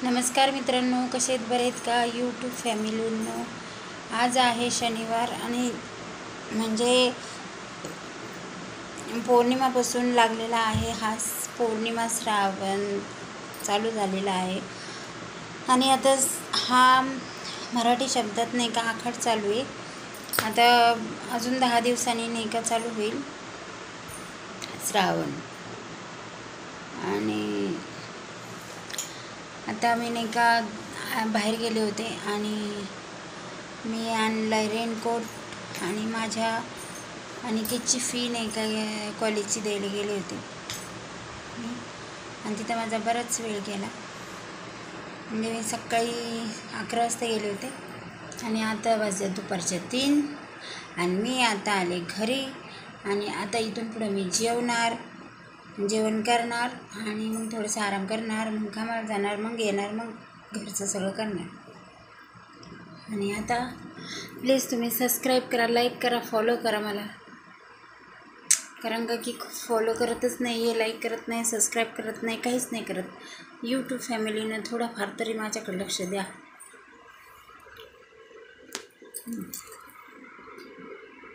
नमस्कार मित्रांनो, कसे आहेत? बरे आहेत का यूट्यूब फॅमिलींनो? आज आहे शनिवार आणि म्हणजे पौर्णिमापासून लागलेला आहे हा पौर्णिमा. श्रावण चालू झालेला आहे आणि आता हा मराठी शब्दात नाही का आखाड चालू आहे. आता अजून 10 दिवसांनी नाही का चालू होईल श्रावण. आणि आता मी नाही का बाहेर गेले होते आणि मी आणला आहे रेनकोट आणि माझ्या अनिकेतची फी नाही का कॉलेजची द्यायला गेले होते आणि तिथं माझा बराच वेळ गेला. म्हणजे मी सकाळी 11 वाजता गेले होते आणि आता वाजले दुपारच्या 3 आणि मी आता आले घरी. आणि आता इथून पुढं मी जेवण करणार आणि मग थोडंसं आराम करणार, मग कामाला जाणार, मग येणार, मग घरचं सगळं करणार. आणि आता प्लीज तुम्ही सबस्क्राईब करा, लाईक करा, फॉलो करा मला, कारण की फॉलो करतच नाही आहे, लाईक करत नाही, सबस्क्राईब करत नाही, काहीच नाही करत. यूट्यूब फॅमिलीनं थोडाफार तरी माझ्याकडे लक्ष द्या.